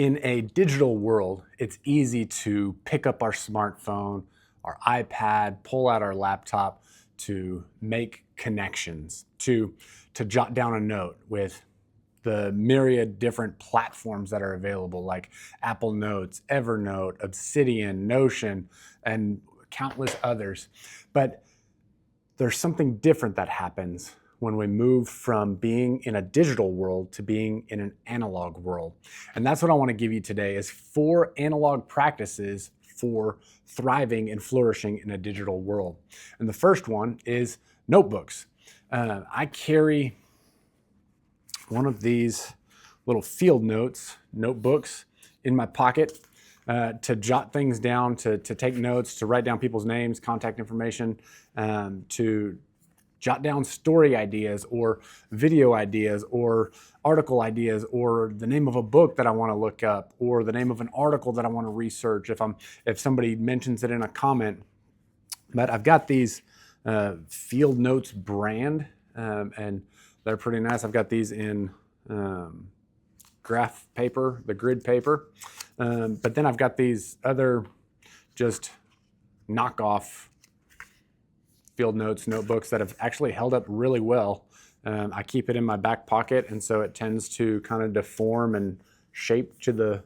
In a digital world, it's easy to pick up our smartphone, our iPad, pull out our laptop to make connections, to jot down a note with the myriad different platforms that are available, like Apple Notes, Evernote, Obsidian, Notion, and countless others. But there's something different that happens when we move from being in a digital world to being in an analog world. And that's what I want to give you today is 4 analog practices for thriving and flourishing in a digital world. And the first one is notebooks. I carry one of these little field notebooks in my pocket to jot things down, to take notes, to write down people's names, contact information, to jot down story ideas or video ideas or article ideas or the name of a book that I want to look up or the name of an article that I want to research if somebody mentions it in a comment. But I've got these Field Notes brand and they're pretty nice. I've got these in graph paper, the grid paper. But then I've got these other just knockoff Field Notes notebooks that have actually held up really well. I keep it in my back pocket, and so it tends to kind of deform and shape to the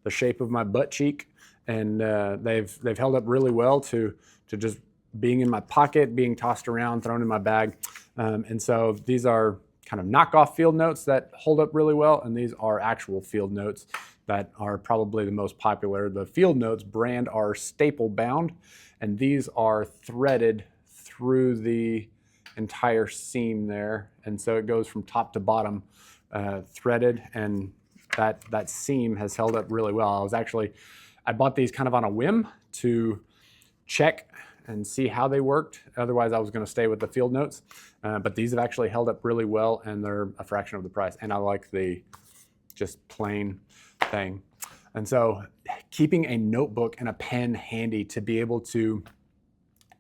shape of my butt cheek. And they've held up really well to just being in my pocket, being tossed around, thrown in my bag. And so these are kind of knockoff Field Notes that hold up really well, and these are actual Field Notes that are probably the most popular. The Field Notes brand are staple bound, and these are threaded through the entire seam there, and so it goes from top to bottom threaded, and that seam has held up really well. I bought these kind of on a whim to check and see how they worked. Otherwise, I was going to stay with the Field Notes, but these have actually held up really well, and they're a fraction of the price. And I like the just plain thing. And so, keeping a notebook and a pen handy to be able to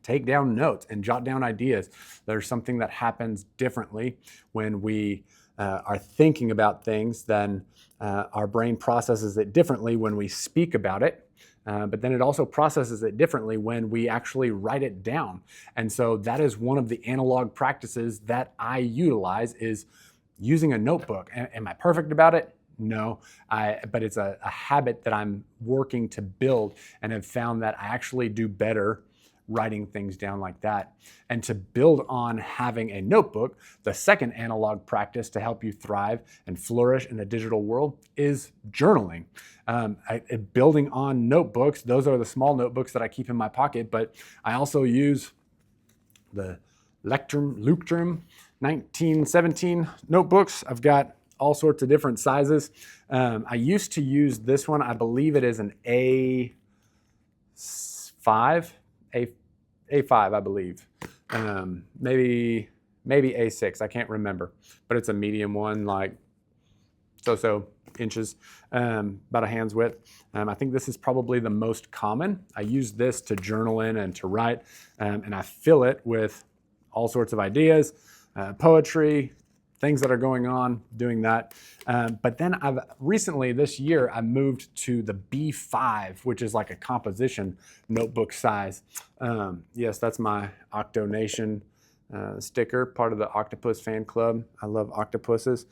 take down notes and jot down ideas. There's something that happens differently when we are thinking about things than our brain processes it differently when we speak about it. But then it also processes it differently when we actually write it down. And so that is one of the analog practices that I utilize is using a notebook. Am I perfect about it? No, but it's a habit that I'm working to build and have found that I actually do better writing things down like that. And to build on having a notebook, the second analog practice to help you thrive and flourish in a digital world is journaling. Building on notebooks, those are the small notebooks that I keep in my pocket, but I also use the Leuchtturm 1917 notebooks. I've got all sorts of different sizes. I used to use this one. I believe it is an A5, I believe. Maybe A6, I can't remember. But it's a medium one, like so inches, about a hand's width. I think this is probably the most common. I use this to journal in and to write, and I fill it with all sorts of ideas, poetry, things that are going on, doing that. But then recently this year, I moved to the B5, which is like a composition notebook size. Yes, that's my Octonation sticker, part of the Octopus fan club. I love octopuses.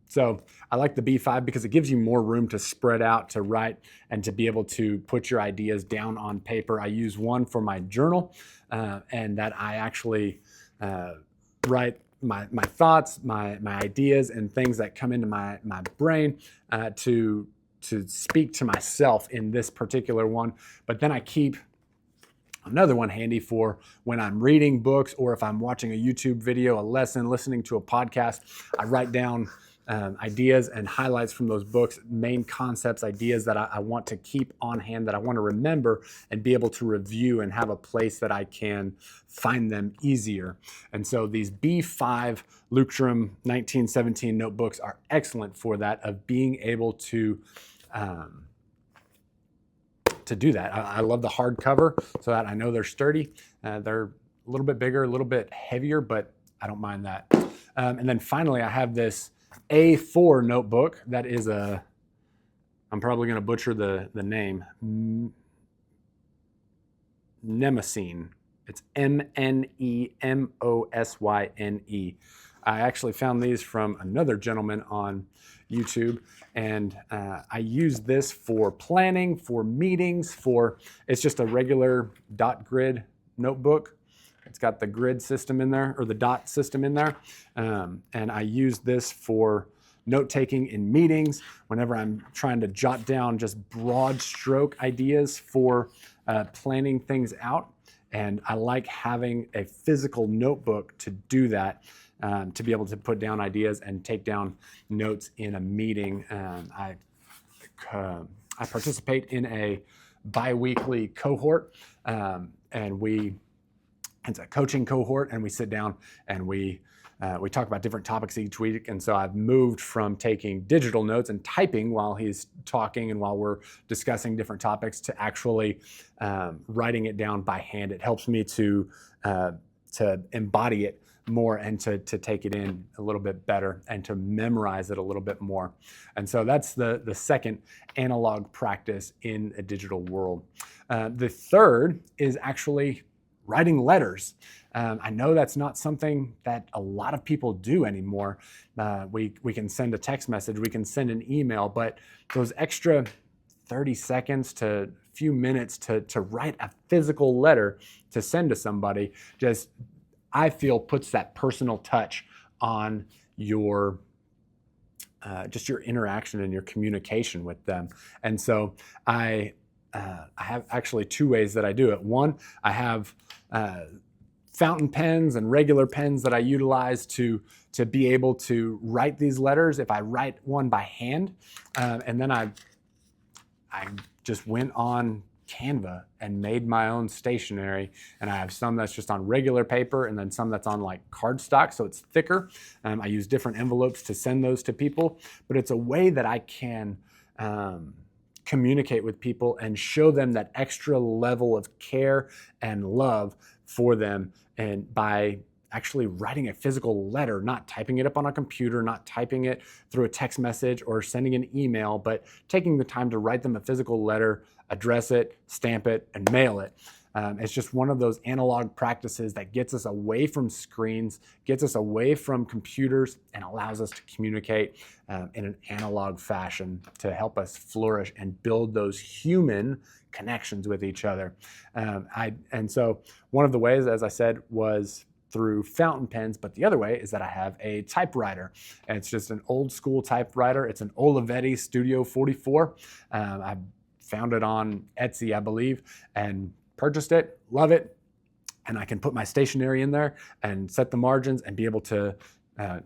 So I like the B5 because it gives you more room to spread out, to write, and to be able to put your ideas down on paper. I use one for my journal, and that I actually write my thoughts, my ideas, and things that come into my brain to speak to myself in this particular one. But then I keep another one handy for when I'm reading books or if I'm watching a YouTube video, a lesson, listening to a podcast. I write down ideas and highlights from those books, main concepts, ideas that I want to keep on hand, that I want to remember and be able to review and have a place that I can find them easier. And so these B5 Leuchtturm 1917 notebooks are excellent for that, of being able to do that. I love the hardcover so that I know they're sturdy. They're a little bit bigger, a little bit heavier, but I don't mind that. And then finally, I have this A4 notebook. That is a, I'm probably going to butcher the name, Mnemosyne. It's Mnemosyne. I actually found these from another gentleman on YouTube, and I use this for planning, for meetings, it's just a regular dot grid notebook. It's got the grid system in there, or the dot system in there, and I use this for note-taking in meetings, whenever I'm trying to jot down just broad stroke ideas for planning things out. And I like having a physical notebook to do that, to be able to put down ideas and take down notes in a meeting. I participate in a bi-weekly cohort, and it's a coaching cohort, and we sit down and we talk about different topics each week. And so I've moved from taking digital notes and typing while he's talking and while we're discussing different topics to actually writing it down by hand. It helps me to embody it more and to take it in a little bit better and to memorize it a little bit more. And so that's the second analog practice in a digital world. The third is actually writing letters. I know that's not something that a lot of people do anymore. We can send a text message, we can send an email, but those extra 30 seconds to a few minutes to write a physical letter to send to somebody, just, I feel, puts that personal touch on your just your interaction and your communication with them. And so I have actually two ways that I do it. One, I have fountain pens and regular pens that I utilize to be able to write these letters if I write one by hand. And then I just went on Canva and made my own stationery, and I have some that's just on regular paper and then some that's on like cardstock, so it's thicker. I use different envelopes to send those to people, but it's a way that I can communicate with people and show them that extra level of care and love for them, and by actually writing a physical letter, not typing it up on a computer, not typing it through a text message or sending an email, but taking the time to write them a physical letter, address it, stamp it, and mail it. It's just one of those analog practices that gets us away from screens, gets us away from computers, and allows us to communicate in an analog fashion to help us flourish and build those human connections with each other. And so one of the ways, as I said, was through fountain pens, but the other way is that I have a typewriter, and it's just an old school typewriter. It's an Olivetti Studio 44. I found it on Etsy, I believe, and purchased it, love it, and I can put my stationery in there and set the margins and be able to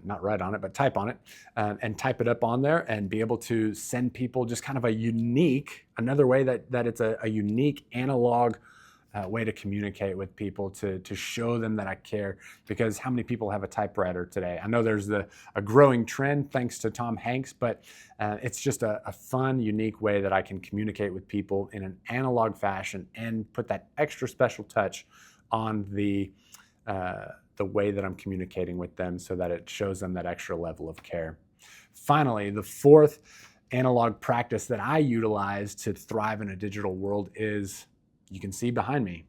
not write on it, but type on it, and type it up on there and be able to send people just kind of a unique, another way that it's a unique analog way to communicate with people, to show them that I care, because how many people have a typewriter today? I know there's a growing trend thanks to Tom Hanks, but it's just a fun, unique way that I can communicate with people in an analog fashion and put that extra special touch on the way that I'm communicating with them, so that it shows them that extra level of care. Finally, the fourth analog practice that I utilize to thrive in a digital world is, you can see behind me,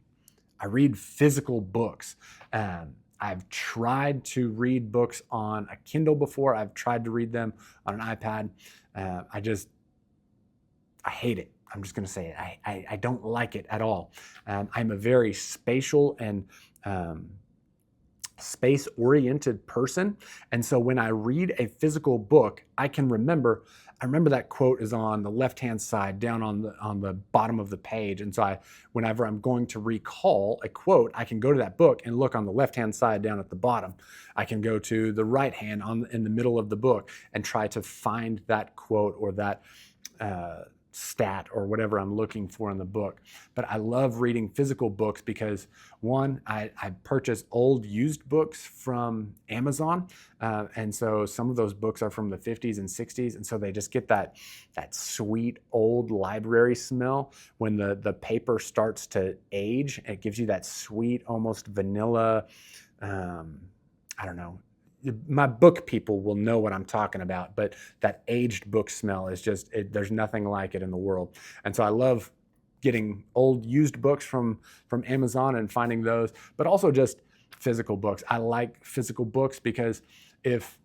I read physical books. I've tried to read books on a Kindle before. I've tried to read them on an iPad. I hate it. I'm just going to say it. I don't like it at all. I'm a very spatial and space-oriented person. And so when I read a physical book, I remember that quote is on the left-hand side down on the bottom of the page. And so whenever I'm going to recall a quote, I can go to that book and look on the left-hand side down at the bottom. I can go to the right hand in the middle of the book and try to find that quote or that stat or whatever I'm looking for in the book. But I love reading physical books because, one, I purchase old used books from Amazon, and so some of those books are from the 50s and 60s, and so they just get that sweet old library smell. When the paper starts to age, it gives you that sweet, almost vanilla, I don't know, my book people will know what I'm talking about, but that aged book smell is just, there's nothing like it in the world. And so I love getting old used books from Amazon and finding those, but also just physical books. I like physical books because if,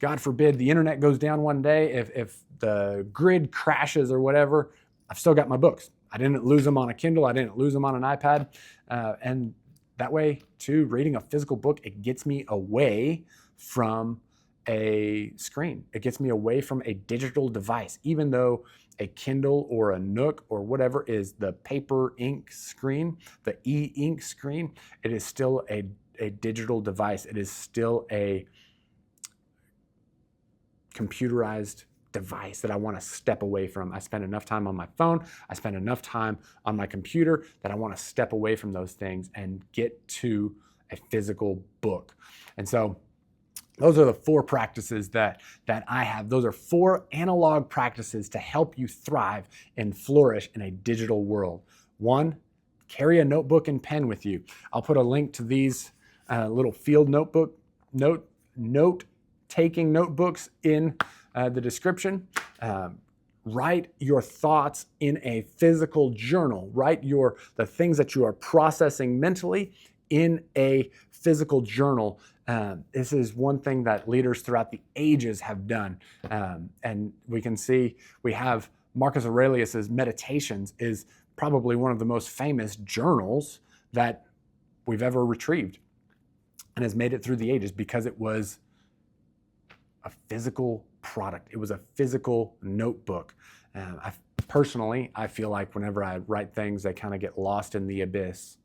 God forbid, the internet goes down one day, if the grid crashes or whatever, I've still got my books. I didn't lose them on a Kindle. I didn't lose them on an iPad. And that way, too, reading a physical book, it gets me away from a screen. It gets me away from a digital device. Even though a Kindle or a Nook or whatever is the paper ink screen, the e-ink screen, it is still a digital device. It is still a computerized device that I want to step away from. I spend enough time on my phone. I spend enough time on my computer that I want to step away from those things and get to a physical book. And so those are the 4 practices that I have. Those are 4 analog practices to help you thrive and flourish in a digital world. 1, carry a notebook and pen with you. I'll put a link to these little field note-taking notebooks in the description. Write your thoughts in a physical journal. Write the things that you are processing mentally in a physical journal. This is one thing that leaders throughout the ages have done. And we can see we have Marcus Aurelius's Meditations is probably one of the most famous journals that we've ever retrieved and has made it through the ages because it was a physical product. It was a physical notebook. Personally, I feel like whenever I write things, they kind of get lost in the abyss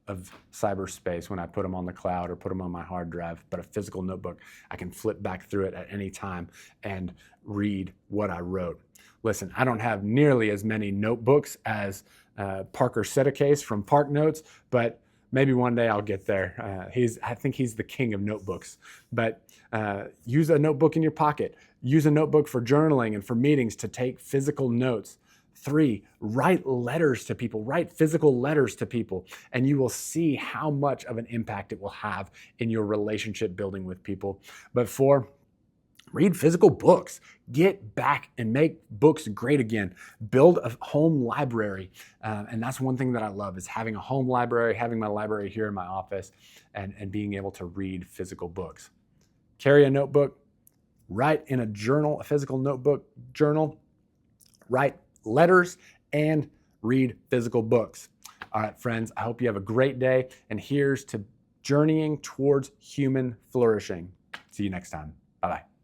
of cyberspace when I put them on the cloud or put them on my hard drive. But a physical notebook, I can flip back through it at any time and read what I wrote. Listen, I don't have nearly as many notebooks as Parker Setecase from Park Notes, but maybe one day I'll get there. I think he's the king of notebooks. But use a notebook in your pocket. Use a notebook for journaling and for meetings to take physical notes. 3, write letters to people. Write physical letters to people, and you will see how much of an impact it will have in your relationship building with people. But 4, read physical books. Get back and make books great again. Build a home library. And that's one thing that I love is having a home library, having my library here in my office, and being able to read physical books. Carry a notebook. Write in a journal, a physical notebook journal. Write letters and read physical books. All right, friends, I hope you have a great day. And here's to journeying towards human flourishing. See you next time. Bye-bye.